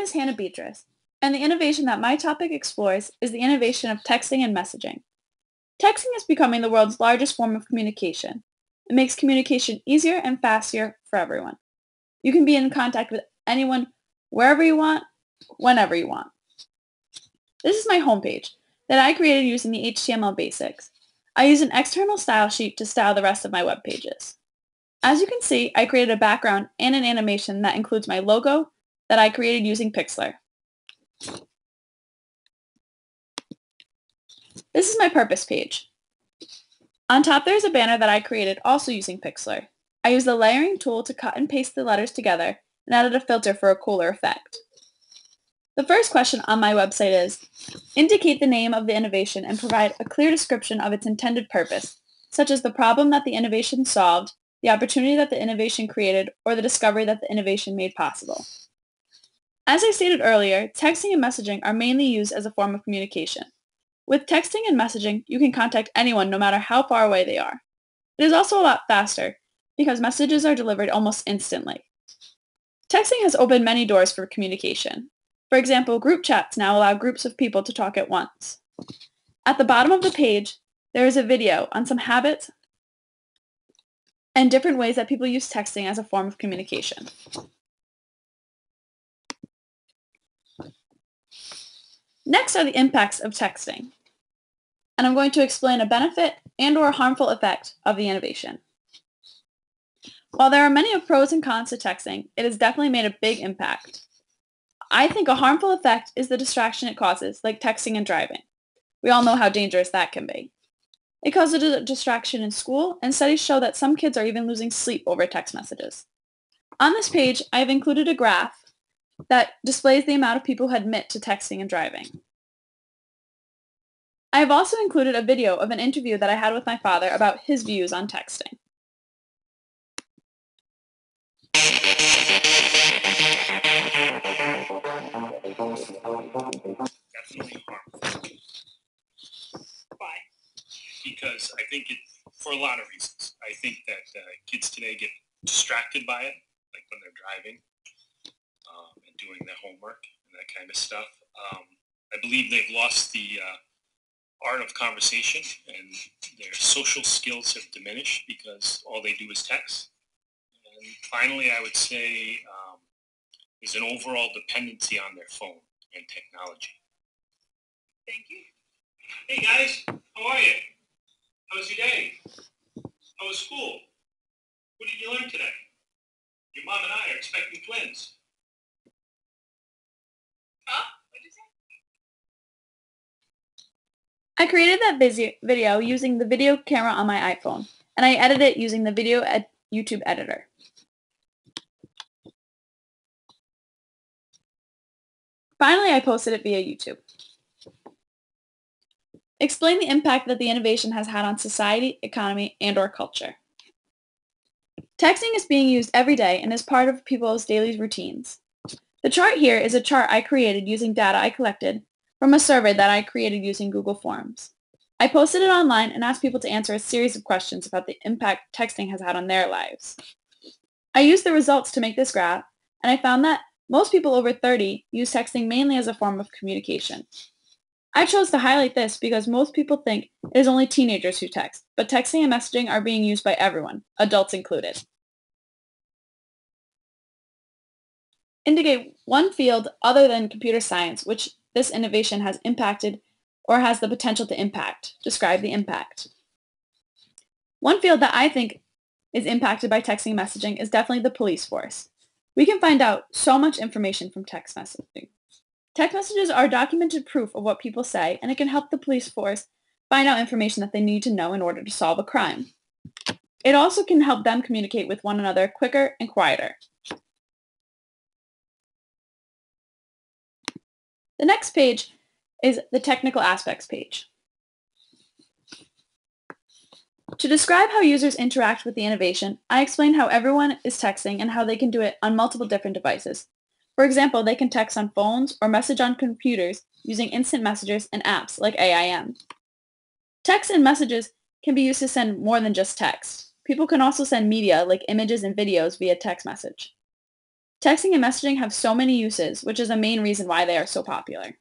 is Hannah Beatrice, and the innovation that my topic explores is the innovation of texting and messaging. Texting is becoming the world's largest form of communication. It makes communication easier and faster for everyone. You can be in contact with anyone wherever you want, whenever you want. This is my homepage that I created using the HTML basics. I use an external style sheet to style the rest of my web pages. As you can see, I created a background and an animation that includes my logo that I created using Pixlr. This is my purpose page. On top there is a banner that I created also using Pixlr. I used the layering tool to cut and paste the letters together and added a filter for a cooler effect. The first question on my website is, indicate the name of the innovation and provide a clear description of its intended purpose, such as the problem that the innovation solved, the opportunity that the innovation created, or the discovery that the innovation made possible. As I stated earlier, texting and messaging are mainly used as a form of communication. With texting and messaging, you can contact anyone no matter how far away they are. It is also a lot faster because messages are delivered almost instantly. Texting has opened many doors for communication. For example, group chats now allow groups of people to talk at once. At the bottom of the page, there is a video on some habits and different ways that people use texting as a form of communication. Next are the impacts of texting, and I'm going to explain a benefit and/or harmful effect of the innovation. While there are many pros and cons to texting, it has definitely made a big impact. I think a harmful effect is the distraction it causes, like texting and driving. We all know how dangerous that can be. It causes a distraction in school, and studies show that some kids are even losing sleep over text messages. On this page, I have included a graph that displays the amount of people who admit to texting and driving. I have also included a video of an interview that I had with my father about his views on texting. Definitely harmful. Why? Because I think for a lot of reasons. I think that kids today get distracted by it, like when they're driving and doing their homework and that kind of stuff. I believe they've lost the art of conversation, and their social skills have diminished because all they do is text. And finally, I would say there's an overall dependency on their phone and technology. Thank you. Hey guys, how are you? How was your day? How was school? What did you learn today? Your mom and I are expecting twins. Huh? What did you say? I created that video using the video camera on my iPhone, and I edited it using the video YouTube editor. Finally, I posted it via YouTube. Explain the impact that the innovation has had on society, economy, and/or culture. Texting is being used every day and is part of people's daily routines. The chart here is a chart I created using data I collected from a survey that I created using Google Forms. I posted it online and asked people to answer a series of questions about the impact texting has had on their lives. I used the results to make this graph, and I found that most people over 30 use texting mainly as a form of communication. I chose to highlight this because most people think it is only teenagers who text, but texting and messaging are being used by everyone, adults included. Indicate one field other than computer science which this innovation has impacted or has the potential to impact. Describe the impact. One field that I think is impacted by texting and messaging is definitely the police force. We can find out so much information from text messaging. Text messages are documented proof of what people say, and it can help the police force find out information that they need to know in order to solve a crime. It also can help them communicate with one another quicker and quieter. The next page is the technical aspects page. To describe how users interact with the innovation, I explain how everyone is texting and how they can do it on multiple different devices. For example, they can text on phones or message on computers using instant messengers and apps like AIM. Text and messages can be used to send more than just text. People can also send media like images and videos via text message. Texting and messaging have so many uses, which is a main reason why they are so popular.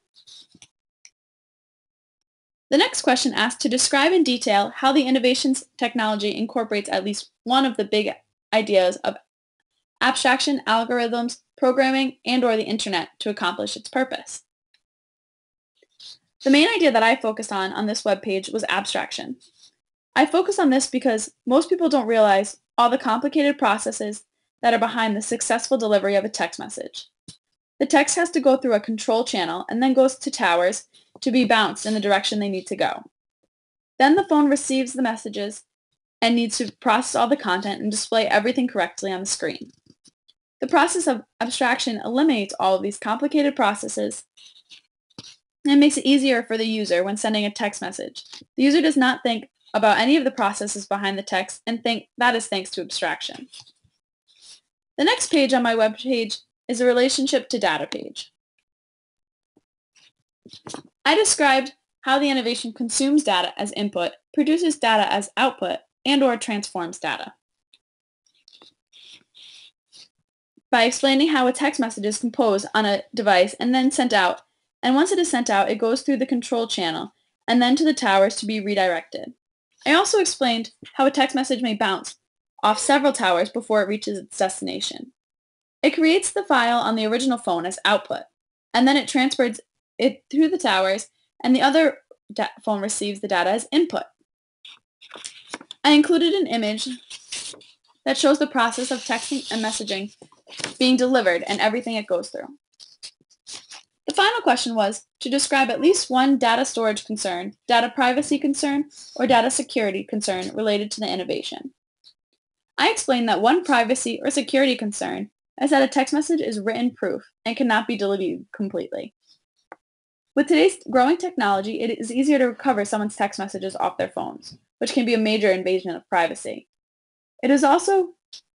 The next question asks to describe in detail how the innovations technology incorporates at least one of the big ideas of abstraction, algorithms, programming, and/or the internet to accomplish its purpose. The main idea that I focused on this webpage was abstraction. I focus on this because most people don't realize all the complicated processes that are behind the successful delivery of a text message. The text has to go through a control channel and then goes to towers to be bounced in the direction they need to go. Then the phone receives the messages and needs to process all the content and display everything correctly on the screen. The process of abstraction eliminates all of these complicated processes and makes it easier for the user when sending a text message. The user does not think about any of the processes behind the text and think that is thanks to abstraction. The next page on my web page is a relationship to data page. I described how the innovation consumes data as input, produces data as output, and/or transforms data. By explaining how a text message is composed on a device and then sent out, and once it is sent out, it goes through the control channel and then to the towers to be redirected. I also explained how a text message may bounce off several towers before it reaches its destination. It creates the file on the original phone as output, and then it transfers it through the towers, and the other phone receives the data as input. I included an image that shows the process of texting and messaging being delivered and everything it goes through. The final question was to describe at least one data storage concern, data privacy concern, or data security concern related to the innovation. I explained that one privacy or security concern is that a text message is written proof and cannot be deleted completely. With today's growing technology, it is easier to recover someone's text messages off their phones, which can be a major invasion of privacy. It is also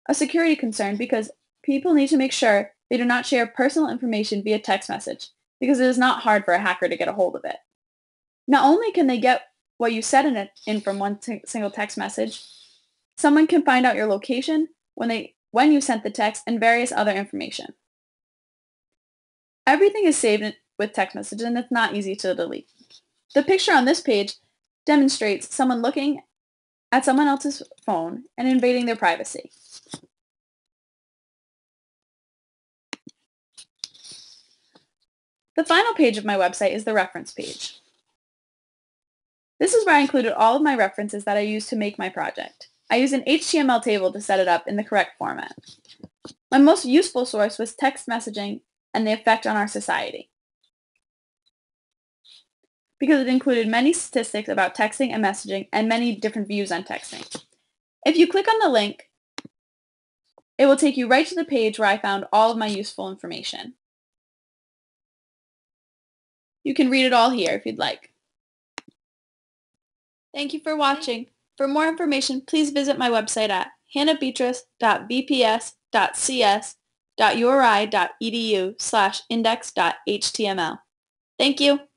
a security concern because people need to make sure they do not share personal information via text message, because it is not hard for a hacker to get a hold of it. Not only can they get what you said in from one single text message, someone can find out your location, when you sent the text, and various other information. Everything is saved with text messages, and it's not easy to delete. The picture on this page demonstrates someone looking at someone else's phone and invading their privacy. The final page of my website is the reference page. This is where I included all of my references that I used to make my project. I used an HTML table to set it up in the correct format. My most useful source was text messaging and the effect on our society, because it included many statistics about texting and messaging and many different views on texting. If you click on the link, it will take you right to the page where I found all of my useful information. You can read it all here if you'd like. Thank you for watching. For more information, please visit my website at hannahbeatrice.vps.cs.uri.edu/index.html. Thank you.